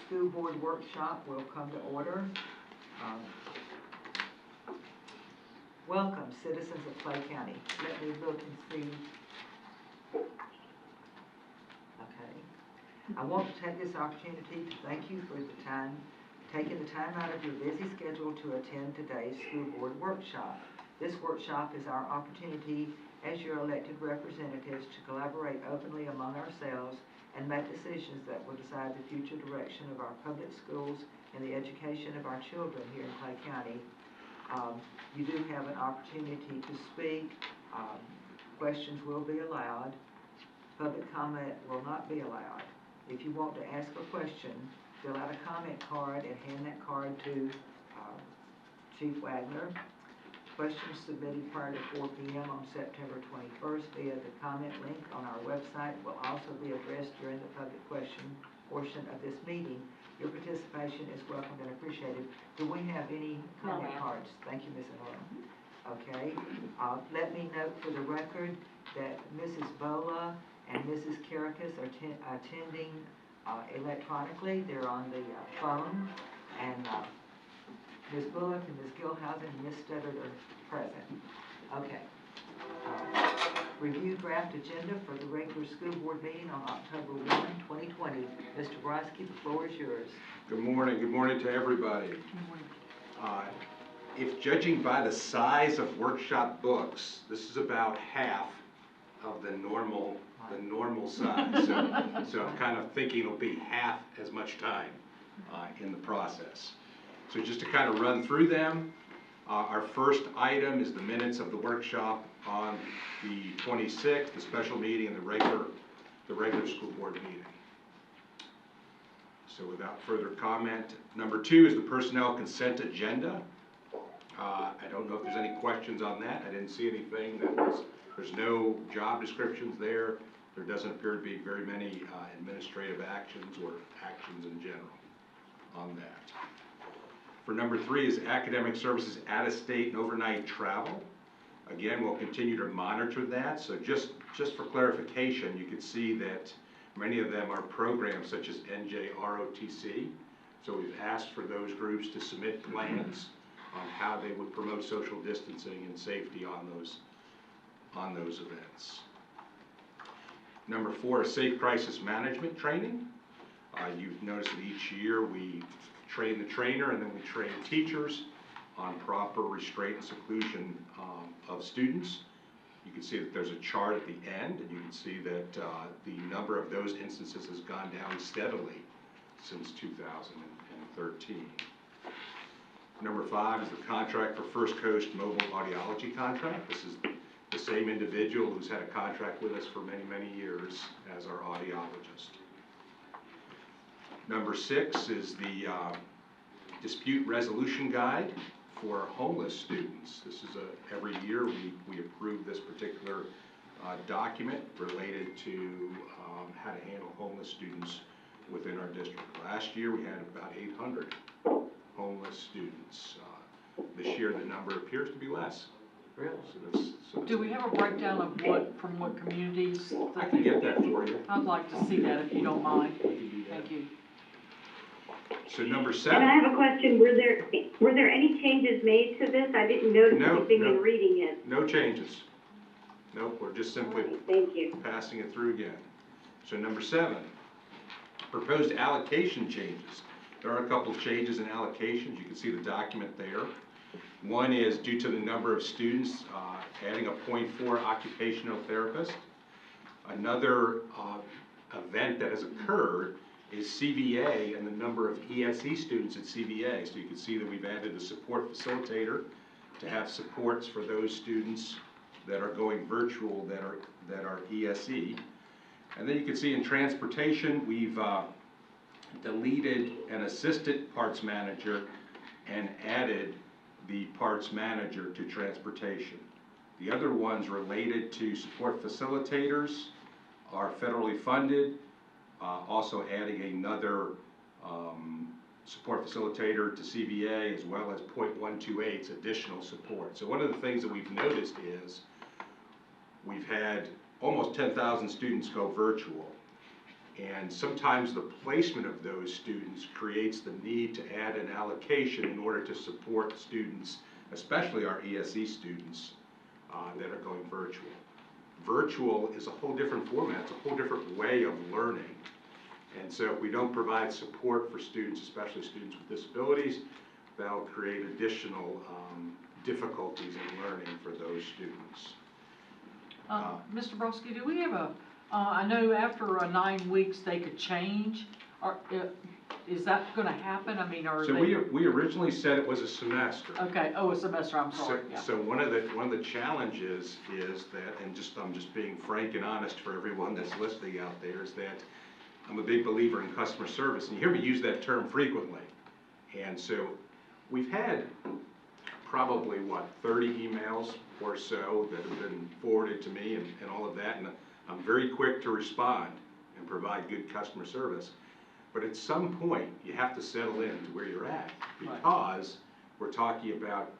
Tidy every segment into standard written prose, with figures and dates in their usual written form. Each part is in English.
School Board Workshop will come to order. Welcome, citizens of Clay County. Let me look and see. Okay. I want to take this opportunity to thank you for taking the time out of your busy schedule to attend today's School Board Workshop. This workshop is our opportunity as your elected representatives to collaborate openly among ourselves and make decisions that will decide the future direction of our public schools and the education of our children here in Clay County. You do have an opportunity to speak. Questions will be allowed. Public comment will not be allowed. If you want to ask a question, fill out a comment card and hand that card to Chief Wagner. Questions submitted prior to 4 p.m. on September 21st via the comment link on our website will also be addressed during the public question portion of this meeting. Your participation is welcome and appreciated. Do we have any comment cards? Thank you, Ms. Anora. Okay. Let me note for the record that Mrs. Bola and Mrs. Karakas are attending electronically. They're on the phone, and Ms. Bullock and Ms. Gilhousen and Ms. Studdard are present. Okay. Review draft agenda for the regular school board meeting on October 1, 2020. Mr. Brodsky, the floor is yours. Good morning. Good morning to everybody. Good morning. If judging by the size of workshop books, this is about half of the normal size. So I'm kind of thinking it'll be half as much time in the process. So just to kind of run through them, our first item is the minutes of the workshop on the 26th, the special meeting, and the regular school board meeting. So without further comment, number 2 is the personnel consent agenda. I don't know if there's any questions on that. I didn't see anything there's no job descriptions there. There doesn't appear to be very many administrative actions or actions in general on that. For number 3 is academic services out-of-state and overnight travel. Again, we'll continue to monitor that. So just for clarification, you can see that many of them are programs such as NJROTC. So we've asked for those groups to submit plans on how they would promote social distancing and safety on those events. Number 4 is safe crisis management training. You've noticed that each year we train the trainer and then we train teachers on proper restraint and seclusion of students. You can see that there's a chart at the end, and you can see that the number of those instances has gone down steadily since 2013. Number 5 is the contract for First Coast Mobile Audiology contract. This is the same individual who's had a contract with us for many, many years as our audiologist. Number 6 is the dispute resolution guide for homeless students. This is every year we approve this particular document related to how to handle homeless students within our district. Last year we had about 800 homeless students. This year the number appears to be less. Really? Do we have a breakdown of from what communities? I can get that for you. I'd like to see that if you don't mind. Thank you. So number 7. And I have a question. Were there any changes made to this? I didn't notice anything in reading it. No changes. Nope, we're just simply Thank you. passing it through again. So number 7, proposed allocation changes. There are a couple of changes in allocations. You can see the document there. One is due to the number of students, adding a 0.4 occupational therapist. Another event that has occurred is CVA and the number of ESE students at CVA. So you can see that we've added a support facilitator to have supports for those students that are going virtual that are ESE. And then you can see in transportation, we've deleted an assistant parts manager and added the parts manager to transportation. The other ones related to support facilitators are federally funded, also adding another support facilitator to CVA, as well as 0.128 additional support. So one of the things that we've noticed is we've had almost 10,000 students go virtual. And sometimes the placement of those students creates the need to add an allocation in order to support students, especially our ESE students that are going virtual. Virtual is a whole different format, it's a whole different way of learning. And so if we don't provide support for students, especially students with disabilities, that'll create additional difficulties in learning for those students. Mr. Broski, do we have a, I know after 9 weeks they could change, or, is that gonna happen? I mean, are So they? we originally said it was a semester. Okay, oh, a semester, I'm sorry, yeah. So one of the challenges is that, and I'm just being frank and honest for everyone that's listening out there, is that I'm a big believer in customer service, and you hear me use that term frequently. And so we've had probably, 30 emails or so that have been forwarded to me and all of that, and I'm very quick to respond and provide good customer service. But at some point, you have to settle in to where you're at, because we're talking about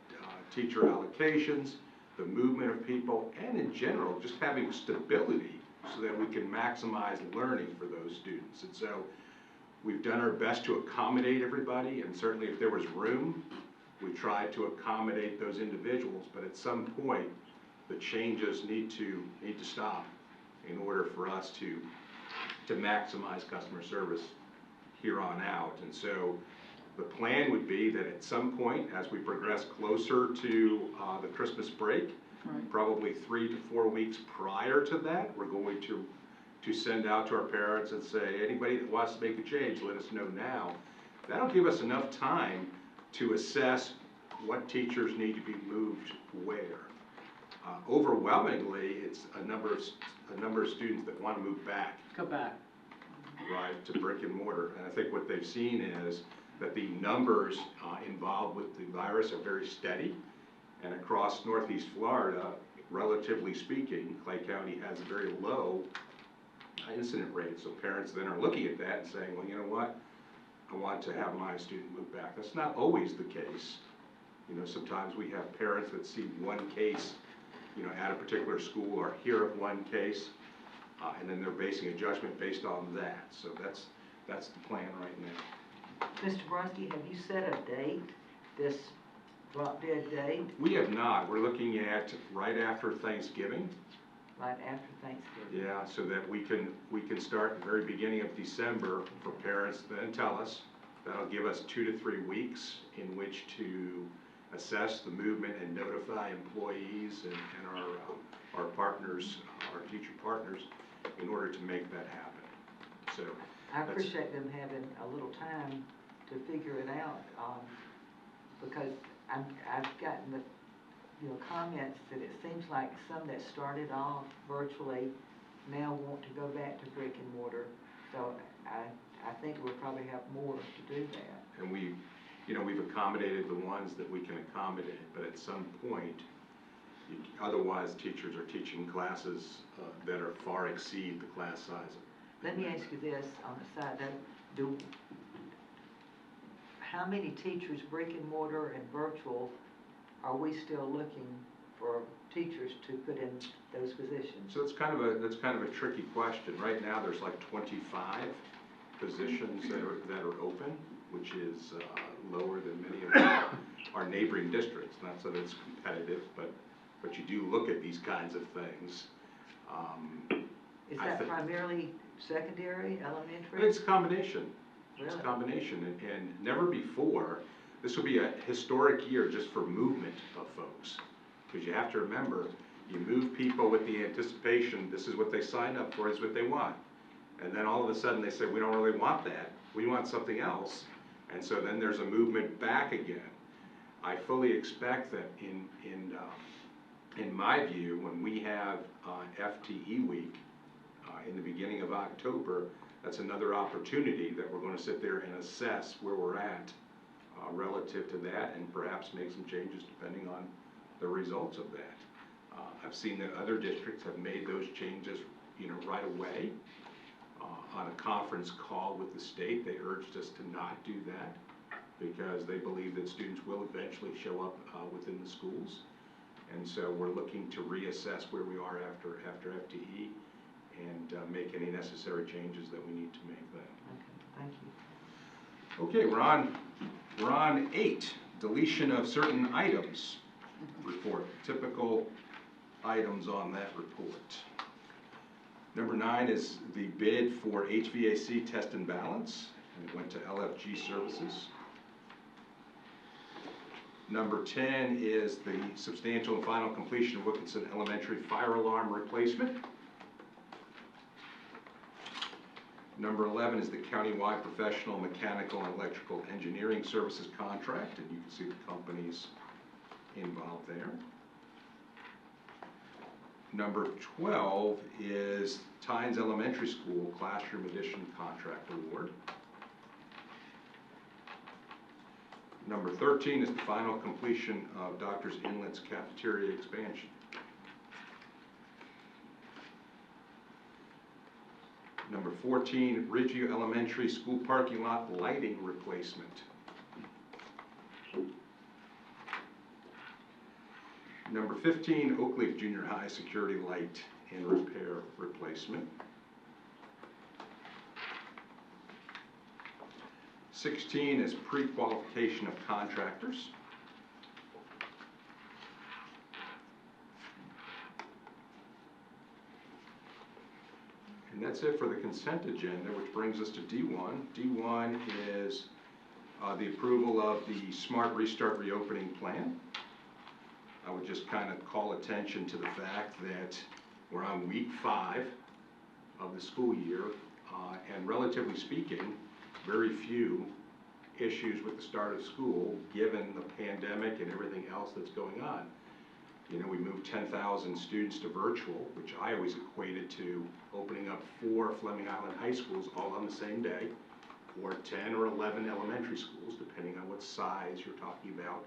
teacher allocations, the movement of people, and in general, just having stability so that we can maximize learning for those students. And so we've done our best to accommodate everybody, and certainly if there was room, we tried to accommodate those individuals, but at some point, the changes need to stop in order for us to maximize customer service here on out. And so the plan would be that at some point, as we progress closer to the Christmas break, Right. probably 3 to 4 weeks prior to that, we're going to send out to our parents and say, anybody that wants to make a change, let us know now. That'll give us enough time to assess what teachers need to be moved where. Overwhelmingly, it's a number of students that want to move back. Go back. Right, to brick and mortar. And I think what they've seen is that the numbers involved with the virus are very steady. And across Northeast Florida, relatively speaking, Clay County has a very low incident rate. So parents then are looking at that and saying, well, you know what? I want to have my student move back. That's not always the case. You know, sometimes we have parents that see one case, at a particular school, or hear of one case, and then they're basing a judgment based on that. So that's the plan right now. Mr. Broski, have you set a date, this drop dead date, We have not. We're looking at right after Thanksgiving. right after Thanksgiving? Yeah, so that we can start at the very beginning of December for parents to then tell us. That'll give us 2 to 3 weeks in which to assess the movement and notify employees and our partners, our teacher partners, in order to make that happen. So I appreciate them having a little time to figure it out, because I've gotten the, comments that it seems like some that started off virtually now want to go back to brick and mortar. So I think we'll probably have more to do that. And we've accommodated the ones that we can accommodate, but at some point, otherwise teachers are teaching classes that are far exceed the class size. Let me ask you this on the side note, how many teachers, brick and mortar and virtual, are we still looking for teachers to put in those positions? So that's kind of a tricky question. Right now, there's like 25 positions that are open, which is lower than many of our neighboring districts. Not so that it's competitive, but you do look at these kinds of things. Is that primarily secondary, elementary? It's a combination. Really? It's a combination, and never before, this will be a historic year just for movement of folks. Because you have to remember, you move people with the anticipation, this is what they signed up for, this is what they want. And then all of a sudden they say, we don't really want that, we want something else. And so then there's a movement back again. I fully expect that in my view, when we have FTE week in the beginning of October, that's another opportunity that we're going to sit there and assess where we're at relative to that, and perhaps make some changes depending on the results of that. I've seen that other districts have made those changes, right away. On a conference call with the state, they urged us to not do that because they believe that students will eventually show up within the schools. And so we're looking to reassess where we are after FTE and make any necessary changes that we need to make then. Okay, thank you. Okay, we're on 8, deletion of certain items report, typical items on that report. Number 9 is the bid for HVAC test and balance, and it went to LFG Services. Number 10 is the substantial and final completion of Wilkinson Elementary fire alarm replacement. Number 11 is the countywide professional mechanical and electrical engineering services contract, and you can see the companies involved there. Number 12 is Tynes Elementary School Classroom Edition Contract Award. Number 13 is the final completion of Doctor's Inlet's cafeteria expansion. Number 14, Ridgeview Elementary School parking lot lighting replacement. Number 15, Oakleaf Junior High security light and repair replacement. 16 is pre-qualification of contractors. And that's it for the consent agenda, which brings us to D1. D1 is the approval of the Smart Restart Reopening Plan. I would just kind of call attention to the fact that we're on week 5 of the school year, and relatively speaking, very few issues with the start of school, given the pandemic and everything else that's going on. You know, we moved 10,000 students to virtual, which I always equated to opening up 4 Fleming Island high schools all on the same day, or 10 or 11 elementary schools, depending on what size you're talking about.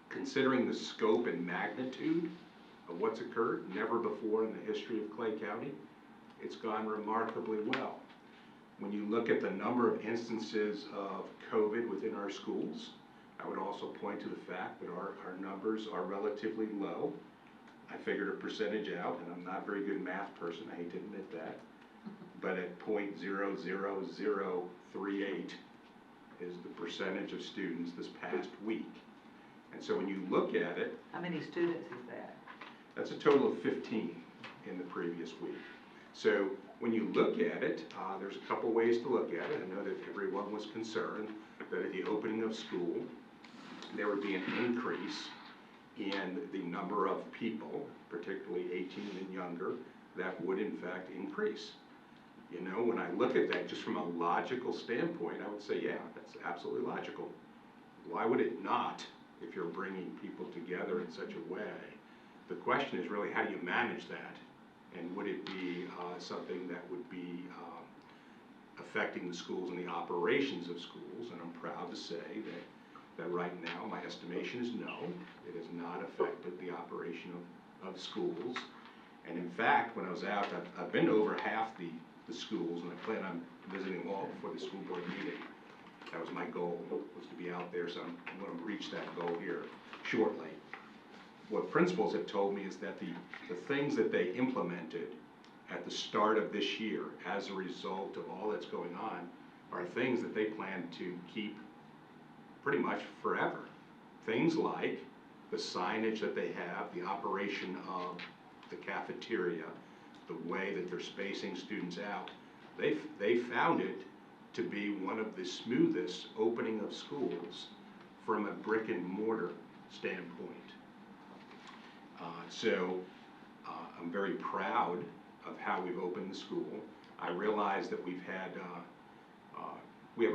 Considering the scope and magnitude of what's occurred, never before in the history of Clay County, it's gone remarkably well. When you look at the number of instances of COVID within our schools, I would also point to the fact that our numbers are relatively low. I figured a percentage out, and I'm not a very good math person, I hate to admit that, but at 0.00038 is the percentage of students this past week. And so when you look at it, How many students is that? that's a total of 15 in the previous week. So when you look at it, there's a couple ways to look at it. I know that everyone was concerned that at the opening of school, there would be an increase in the number of people, particularly 18 and younger, that would in fact increase. You know, when I look at that just from a logical standpoint, I would say, yeah, that's absolutely logical. Why would it not if you're bringing people together in such a way? The question is really how do you manage that? And would it be something that would be affecting the schools and the operations of schools? And I'm proud to say that right now, my estimation is no, it has not affected the operation of schools. And in fact, when I was out, I've been to over half the schools, and I plan on visiting them all before the school board meeting. That was my goal, was to be out there, so I'm going to reach that goal here shortly. What principals have told me is that the things that they implemented at the start of this year as a result of all that's going on are things that they plan to keep pretty much forever. Things like the signage that they have, the operation of the cafeteria, the way that they're spacing students out. They found it to be one of the smoothest opening of schools from a brick and mortar standpoint. So I'm very proud of how we've opened the school. I realize that we have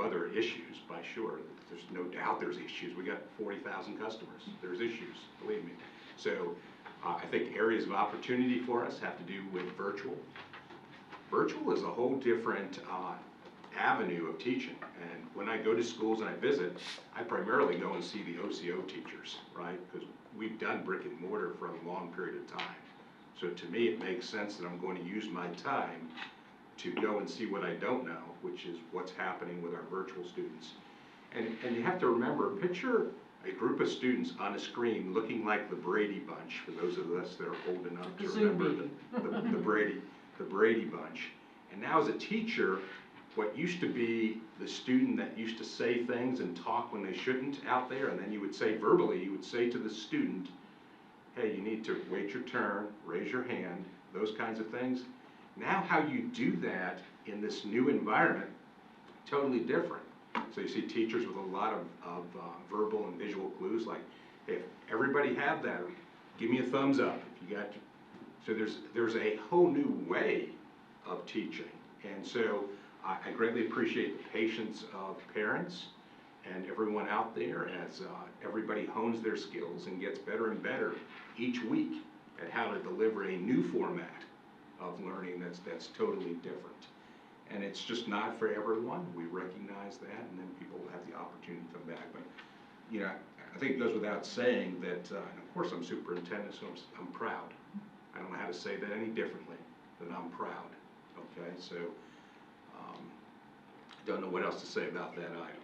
other issues, by sure. There's no doubt there's issues. We got 40,000 customers. There's issues, believe me. So I think areas of opportunity for us have to do with virtual. Virtual is a whole different avenue of teaching. And when I go to schools and I visit, I primarily go and see the OCO teachers, right? Because we've done brick and mortar for a long period of time. So to me, it makes sense that I'm going to use my time to go and see what I don't know, which is what's happening with our virtual students. And you have to remember, picture a group of students on a screen looking like the Brady Bunch, for those of us that are old enough to remember the the Brady Bunch. And now as a teacher, what used to be the student that used to say things and talk when they shouldn't out there, and then you would say verbally, you would say to the student, hey, you need to wait your turn, raise your hand, those kinds of things. Now how you do that in this new environment, totally different. So you see teachers with a lot of verbal and visual clues, like, hey, if everybody have that, give me a thumbs up if you got. So there's a whole new way of teaching, and so I greatly appreciate the patience of parents and everyone out there as everybody hones their skills and gets better and better each week at how to deliver a new format of learning that's totally different. And it's just not for everyone. We recognize that, and then people will have the opportunity to come back. But, you know, I think it goes without saying that, and of course I'm superintendent, so I'm proud. I don't know how to say that any differently than I'm proud, okay? So, I don't know what else to say about that item.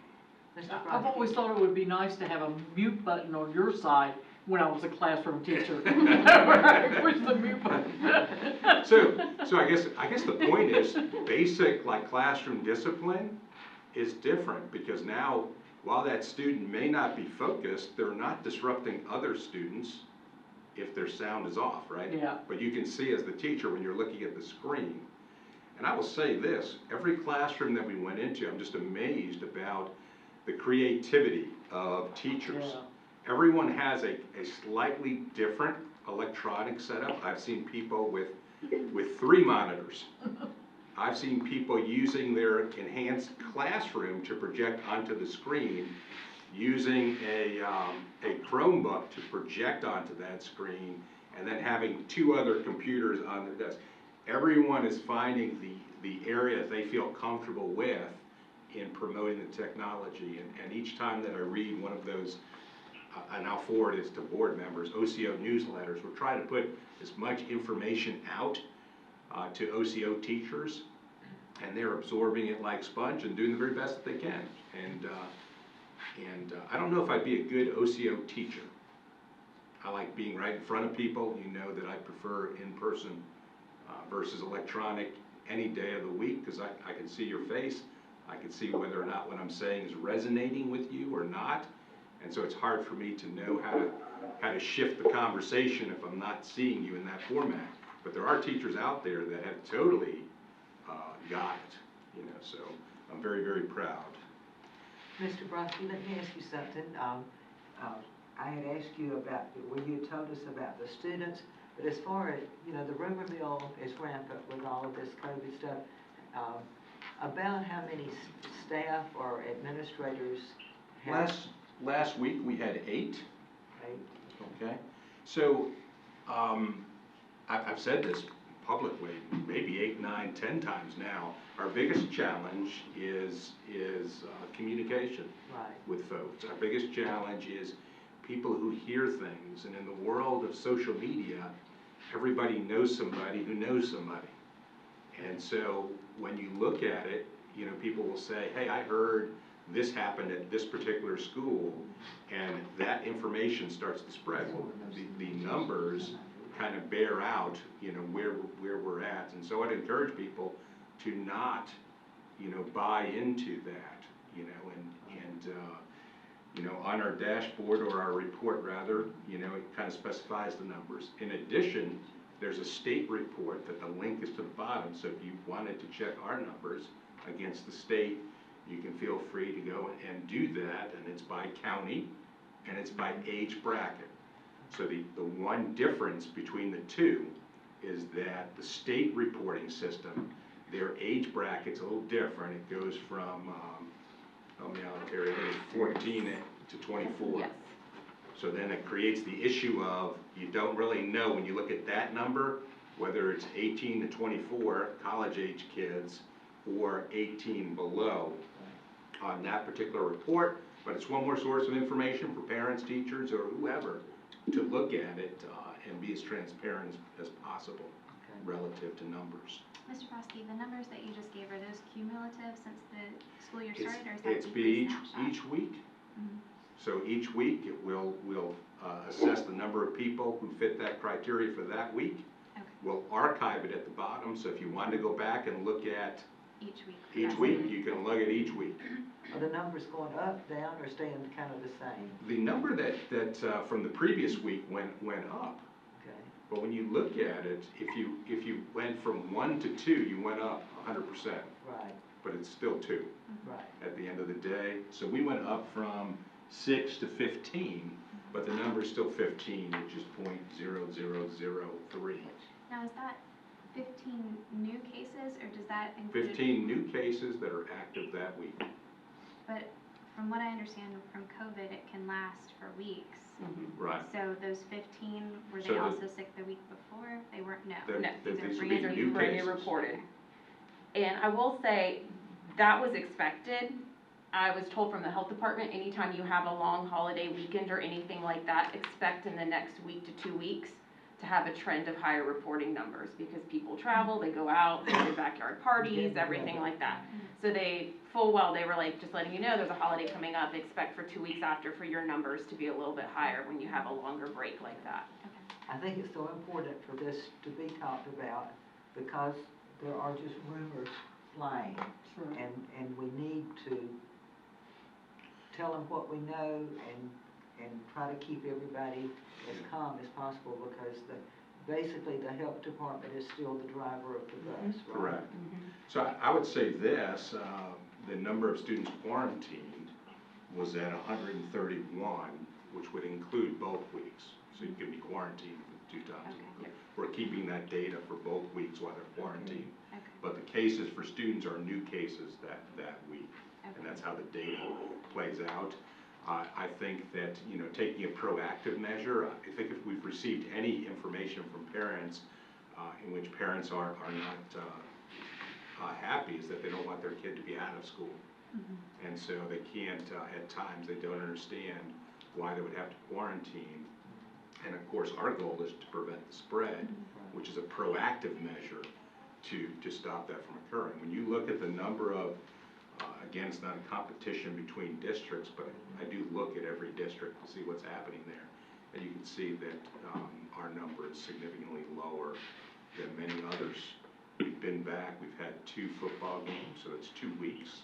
Mr. I've Brodsky? always thought it would be nice to have a mute button on your side when I was a classroom teacher. Push the mute button. So I guess the point is, basic like classroom discipline is different, because now, while that student may not be focused, they're not disrupting other students if their sound is off, right? Yeah. But you can see as the teacher when you're looking at the screen. And I will say this, every classroom that we went into, I'm just amazed about the creativity of teachers. Yeah. Everyone has a slightly different electronic setup. I've seen people with 3 monitors. I've seen people using their enhanced classroom to project onto the screen, using a Chromebook to project onto that screen, and then having 2 other computers on their desk. Everyone is finding the area they feel comfortable with in promoting the technology, and each time that I read one of those, and I'll forward this to board members, OCO newsletters, we're trying to put as much information out to OCO teachers, and they're absorbing it like sponge and doing the very best that they can. And I don't know if I'd be a good OCO teacher. I like being right in front of people. You know that I prefer in-person versus electronic any day of the week, because I can see your face. I can see whether or not what I'm saying is resonating with you or not. And so it's hard for me to know how to shift the conversation if I'm not seeing you in that format. But there are teachers out there that have totally got it, you know, so I'm very, very proud. Mr. Brodsky, let me ask you something. I had asked you about, well, you had told us about the students, but as far as, you know, the rumor mill is rampant with all of this COVID stuff. About how many staff or administrators have? Last week we had 8. Right. Okay, so I've said this publicly maybe 8, 9, 10 times now. Our biggest challenge is communication Right. with folks. Our biggest challenge is people who hear things, and in the world of social media, everybody knows somebody who knows somebody. And so when you look at it, you know, people will say, hey, I heard this happened at this particular school, and that information starts to spread. Well, the numbers kind of bear out, you know, where we're at. And so I'd encourage people to not, you know, buy into that, you know, and you know, on our dashboard, or our report rather, you know, it kind of specifies the numbers. In addition, there's a state report that the link is to the bottom, so if you wanted to check our numbers against the state, you can feel free to go and do that, and it's by county, and it's by age bracket. So the one difference between the two is that the state reporting system, their age bracket's a little different. It goes from, help me out here, 14 to 24. Yes. So then it creates the issue of, you don't really know when you look at that number, whether it's 18 to 24 college age kids or 18 below on that particular report. But it's one more source of information for parents, teachers, or whoever to look at it and be as transparent as possible relative to numbers. Mr. Brodsky, the numbers that you just gave, are those cumulative since the school year It's- started, or is that It's weekly be snapshot? each week. Mhm. So each week, we'll assess the number of people who fit that criteria for that week. Okay. We'll archive it at the bottom, so if you wanted to go back and look at Each week. each yes. week, you can look at each week. Are the numbers going up, down, or staying kind of the same? The number that from the previous week went up, Okay, but when you look at it, if you went from 1 to 2, you went up 100%, right, but it's still 2 right. at the end of the day. So we went up from 6 to 15, but the number is still 15, which is .0003. Now, is that 15 new cases, or does that include? 15 new cases that are active that week. But from what I understand from COVID, it can last for weeks. Right. So those 15, were So they the- also sick the week before? They weren't, no. They're- No, these these are would be brand new brand new cases. reported. And I will say, that was expected. I was told from the health department, anytime you have a long holiday weekend or anything like that, expect in the next week to 2 weeks to have a trend of higher reporting numbers, because people travel, they go out, they do backyard parties, Yeah, everything yeah. like that. So they, full well, they were like, just letting you know, there's a holiday coming up, expect for 2 weeks after for your numbers to be a little bit higher when you have a longer break like that. Okay. I think it's so important for this to be talked about, because there are just rumors flying, Sure. and we need to tell them what we know and try to keep everybody as calm as possible, because basically the health department is still the driver of the bus, right? Correct. So I would say this, the number of students quarantined was at 131, which would include both weeks. So you could be quarantined 2 times. Okay. We're keeping that data for both weeks while they're quarantined. Okay. But the cases for students are new cases that week, and Okay. that's how the data plays out. I think that, you know, taking a proactive measure, I think if we've received any information from parents in which parents are not happy, is that they don't want their kid to be out of school. And so they can't, at times, they don't understand why they would have to quarantine. And of course, our goal is to prevent the spread, which is a proactive measure to stop that from occurring. When you look at the number of, again, it's not a competition between districts, but I do look at every district to see what's happening there. And you can see that our number is significantly lower than many others. We've been back, we've had 2 football games, so it's 2 weeks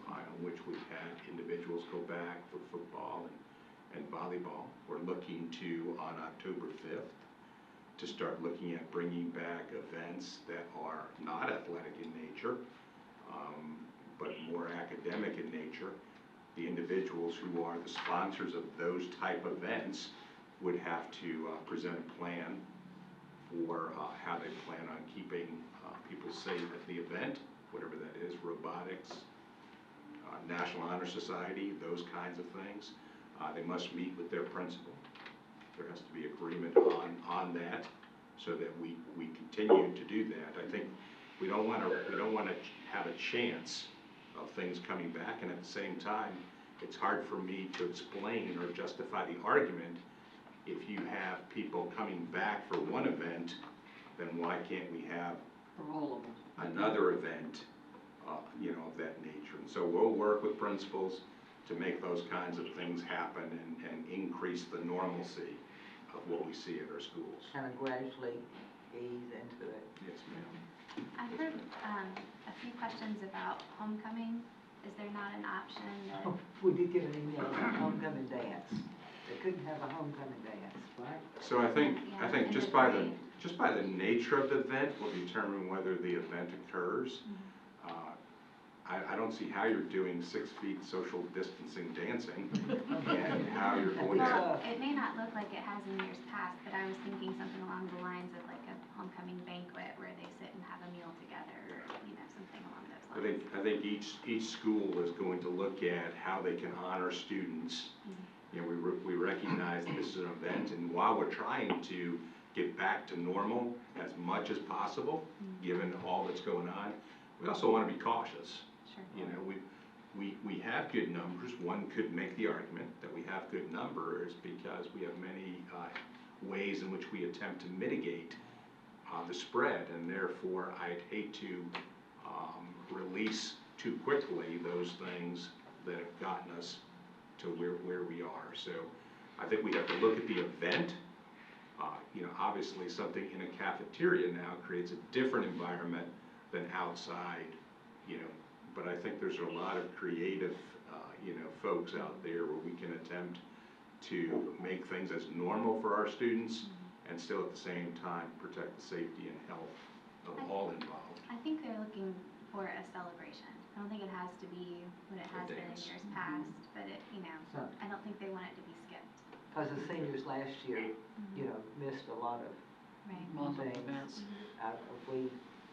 in which we've had individuals go back for football and volleyball. We're looking to, on October 5th, to start looking at bringing back events that are not athletic in nature, but more academic in nature. The individuals who are the sponsors of those type events would have to present a plan for how they plan on keeping people safe at the event, whatever that is, robotics, National Honor Society, those kinds of things. They must meet with their principal. There has to be agreement on that, so that we continue to do that. I think we don't want to have a chance of things coming back, and at the same time, it's hard for me to explain or justify the argument. If you have people coming back for one event, then why can't we have For all of them. another event, you know, of that nature? And so we'll work with principals to make those kinds of things happen and increase the normalcy of what we see at our schools. Kind of gradually ease into it. Yes, ma'am. I've heard a few questions about homecoming. Is there not an option that, We did get an email about homecoming dance. They couldn't have a homecoming dance, right? So I think and just the by parade. the nature of the event will determine whether the event occurs. I don't see how you're doing 6 feet social distancing dancing and how you're going to. well, it may not look like it has in years past, but I was thinking something along the lines of like a homecoming banquet where they sit and have a meal together, or, you know, something along those lines. I think each school is going to look at how they can honor students. You know, we recognize that this is an event, and while we're trying to get back to normal as much as possible, given all that's going on, we also want to be cautious. Sure. You know, we have good numbers. One could make the argument that we have good numbers because we have many ways in which we attempt to mitigate the spread, and therefore I'd hate to release too quickly those things that have gotten us to where we are. So I think we have to look at the event Obviously something in a cafeteria now creates a different environment than outside, but I think there's a lot of creative, folks out there where we can attempt to make things as normal for our students and still at the same time protect the safety and health of all involved. I think they're looking for a celebration. I don't think it has to be what it has been in dance. years past, but it, So, I don't think they want it to be skipped. cause the seniors last year, missed a lot of Right. Multiple things. events. We,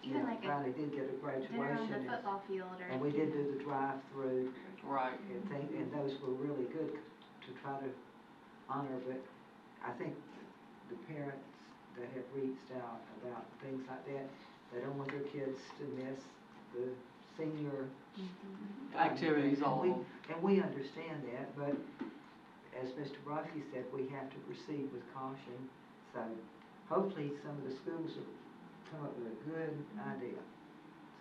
Even like a finally did get a dinner on the graduation, football field or. and we did do the drive-through, Right. and those were really good to try to honor, but I think the parents that have reached out about things like that, they don't want their kids to miss the senior Activities all and we, over. and we understand that, but as Mr. Brodsky said, we have to proceed with caution. So hopefully some of the schools will come up with a good idea.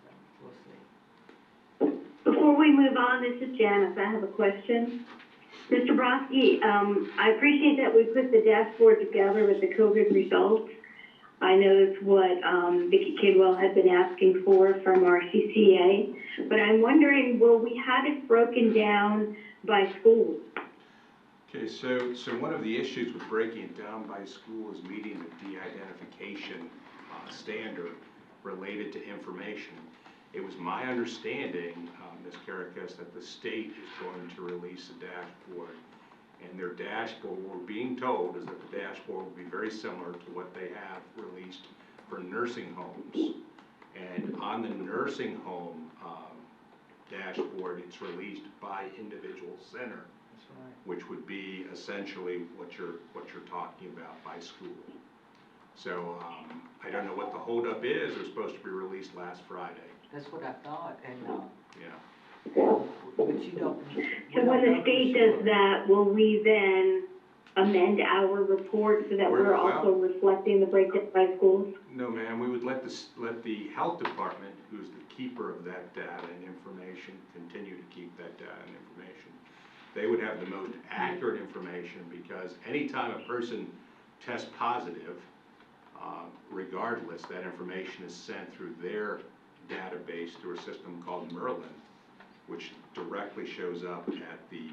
So we'll see. Before we move on, this is Janice. I have a question. Mr. Brodsky, I appreciate that we put the dashboard together with the COVID results. I know it's what Vicki Kidwell had been asking for from our CCA, but I'm wondering, will we have it broken down by schools? Okay, so one of the issues with breaking it down by school is meeting the de-identification standard related to information. It was my understanding, Ms. Karakas, that the state is going to release a dashboard. And their dashboard, what we're being told, is that the dashboard will be very similar to what they have released for nursing homes. And on the nursing home dashboard, it's released by individual center, That's right. which would be essentially what you're talking about by school. So I don't know what the holdup is. It was supposed to be released last Friday. That's what I thought, and, Yeah. but you don't. we So don't when know the for state sure. does that, will we then amend our report so that We're- we're also reflecting the breakdown by schools? No, ma'am, we would let the health department, who's the keeper of that data and information, continue to keep that data and information. They would have the most accurate information because anytime a person tests positive, regardless, that information is sent through their database through a system called Merlin, which directly shows up at the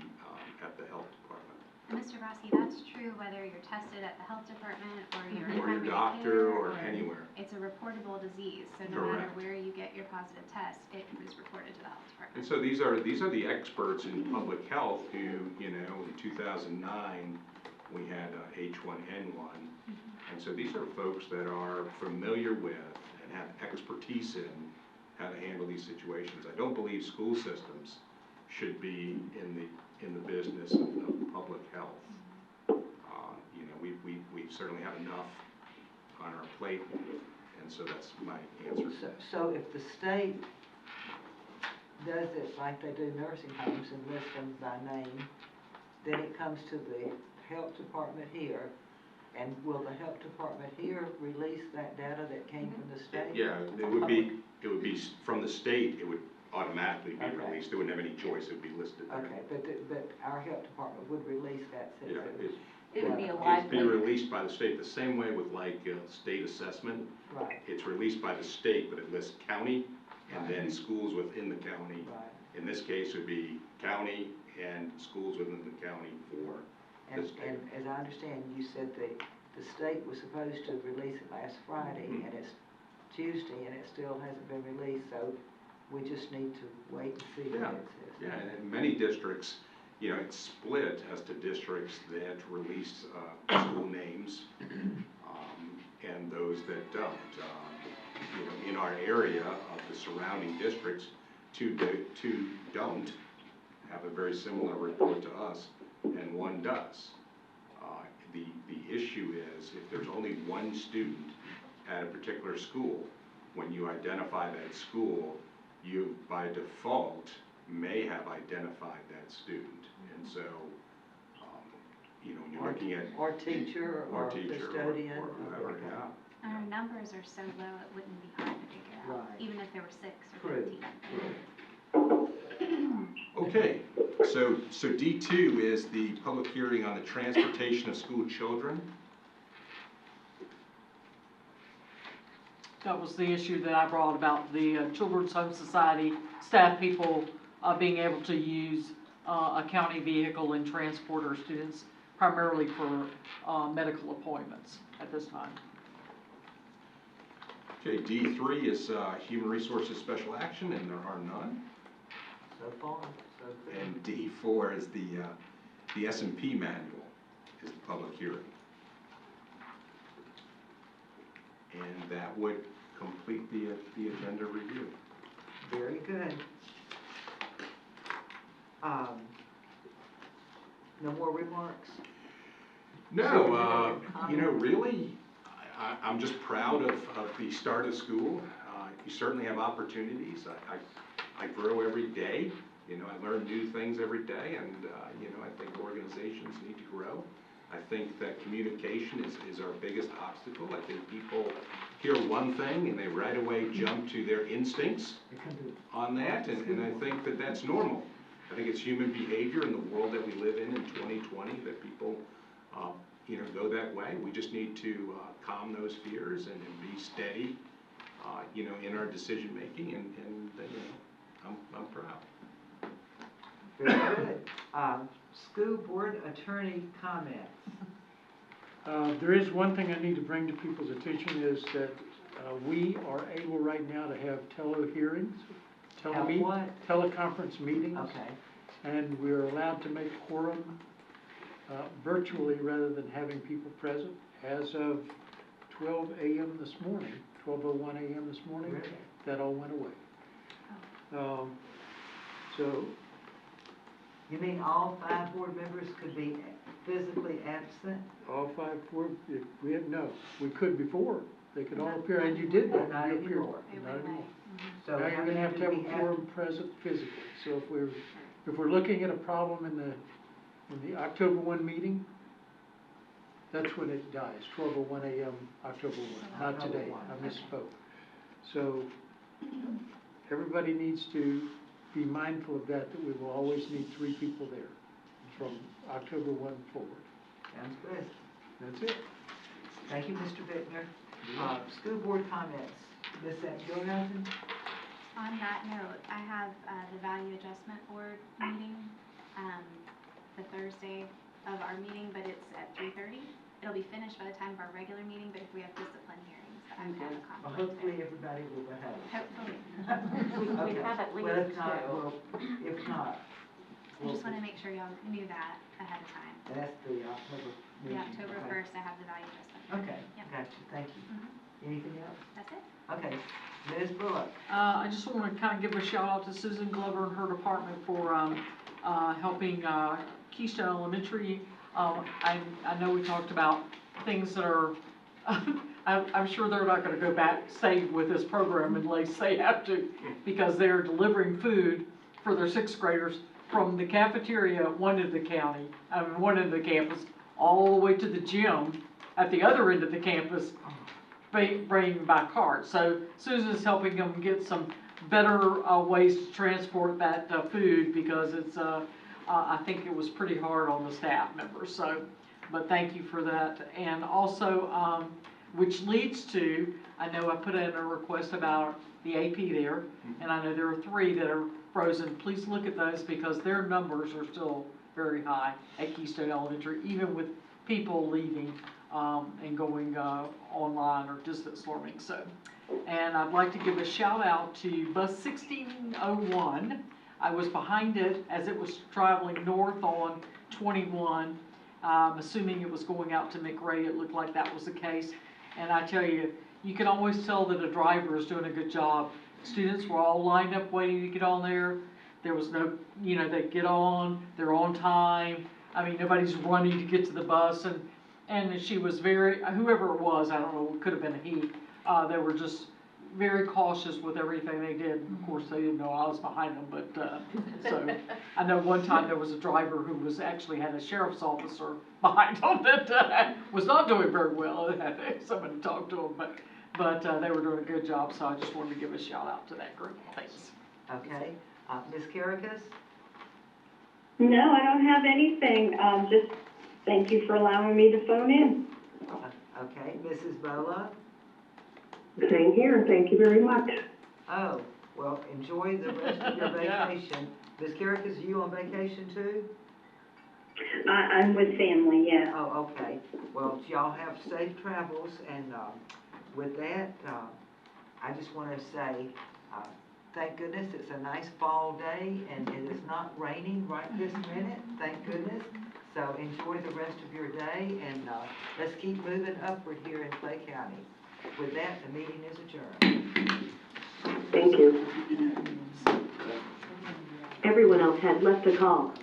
health department. And Mr. Rossi, that's true whether you're tested at the health department or you're in Or your primary doctor care or anywhere. It's a reportable disease, so no matter Correct. where you get your positive test, it was reported to the health And department. so these are the experts in public health who, in 2009, we had H1N1. And so these are folks that are familiar with and have expertise in how to handle these situations. I don't believe school systems should be in the business of public health. We certainly have enough on our plate, and so that's my answer. So if the state does it like they do nursing homes and list them by name, then it comes to the health department here, and will the health department here release that data that came from the state? Yeah, it would be from the state, it would automatically be Okay. released. They wouldn't have any choice, it would be listed there. Okay, but our health department would release that since Yeah, it was. It would be a It's live being link. released by the state, the same way with state assessment. Right, It's released by the state, but it lists county and then schools within the county. right. In this case, it would be county and schools within the county for And, this data. and as I understand, you said the state was supposed to release it last Friday, Mhm. and it's Tuesday, and it still hasn't been released, so we just need to wait and see what Yeah, it says. yeah, and in many districts, it's split as to districts that release school names and those that don't. In our area of the surrounding districts, two don't have a very similar report to us, and one does. The issue is if there's only one student at a particular school, when you identify that school, you by default may have identified that student. And so, when you're looking at Or teacher, or teacher custodian. or whoever, yeah. And our numbers are so low, it wouldn't be hard to figure out, Right. even if there were 6 or True, 15. Okay, so D2 is the public hearing on the transportation of school children. That was the issue that I brought about the Children's Home Society staff people being able to use a county vehicle and transport our students primarily for medical appointments at this time. Okay, D3 is Human Resources Special Action, and there are none. So far, so good. And D4 is the S&P manual, is the public hearing. And that would complete the agenda review. Very good. No more remarks? No, you know, really, I'm just proud of the start of school. You certainly have opportunities. I grow every day. You know, I learn new things every day, and, you know, I think organizations need to grow. I think that communication is our biggest obstacle. I think people hear one thing and they right away jump to their instincts on that, and I think that that's normal. I think it's human behavior in the world that we live in 2020 that people, you know, go that way. We just need to calm those fears and be steady, you know, in our decision making, and you know, I'm proud. Very good. School board attorney comments. There is one thing I need to bring to people's attention is that we are able right now to have tele-hearings, Have what? teleconference meetings. Okay, And we're allowed to make quorum virtually rather than having people present. As of 12 a.m. this morning, 12:01 a.m. this morning, really? that all went away. So You mean all 5 board members could be physically absent? all 5 board, no, we could before. They could all appear, and you did that. Not You appeared. anymore. They Not went away. anymore. So Now how you're gonna many have to do have we a quorum present physically. So if we're looking at a problem in the October 1 meeting, that's when it dies, 12:01 a.m. October 1, not October today, 1, I okay. misspoke. So everybody needs to be mindful of that we will always need 3 people there from October 1 forward. Sounds good. That's it. Thank you, Mr. Bittner. School board comments. Ms. Gilhousen? On that note, I have the Value Adjustment Board meeting, the Thursday of our meeting, but it's at 3:30. It'll be finished by the time of our regular meeting, but if we have discipline hearings, I have a Well, conflict hopefully there. everybody will behave. Hopefully. Okay. We have at Well, if least not, 2. if not, I just wanna make sure y'all knew that ahead of time. that's the October The meeting. October Okay. 1st, I have the Value Adjustment. Okay, Yep. gotcha, thank you. Mhm. Anything else? That's it. Okay, Ms. Bullock. I just want to kind of give a shout out to Susan Glover and her department for helping Keystone Elementary. I know we talked about things that are, I'm sure they're not going to go back, stay with this program unless they have to, because they're delivering food for their 6th graders from the cafeteria at one end of the county, one end of the campus, all the way to the gym at the other end of the campus, bringing by cart. So Susan's helping them get some better ways to transport that food, because it's, I think it was pretty hard on the staff members. So, but thank you for that. And also, which leads to, I know I put in a request about the AP there, and I know there are 3 that are frozen. Please look at those, because their numbers are still very high at Keystone Elementary, even with people leaving and going online or distance learning. So, and I'd like to give a shout out to bus 1601. I was behind it as it was traveling north on 21. Assuming it was going out to McRae, it looked like that was the case. And I tell you, you can always tell that a driver is doing a good job. Students were all lined up waiting to get on there. There was no, you know, they get on, they're on time. I mean, nobody's running to get to the bus, and she was very, whoever it was, I don't know, it could have been a he, they were just very cautious with everything they did. Of course, they didn't know I was behind them, but, so, I know one time there was a driver who was actually had a sheriff's officer behind him that, was not doing very well, and had somebody talk to him, but they were doing a good job, so I just wanted to give a shout out to that group. Thanks. Okay, Ms. Caracas? No, I don't have anything. Just thank you for allowing me to phone in. Okay, Mrs. Bola? Same here, thank you very much. Oh, well, enjoy the rest of your Yeah. vacation. Ms. Carrick, is you on vacation too? I'm with family, yeah. Oh, okay. Well, y'all have safe travels, and, with that, I just wanna say, thank goodness it's a nice fall day, and it is not raining right this minute, thank goodness. So enjoy the rest of your day, and, let's keep moving upward here in Clay County. With that, the meeting is adjourned. Thank you. Everyone else has left a call.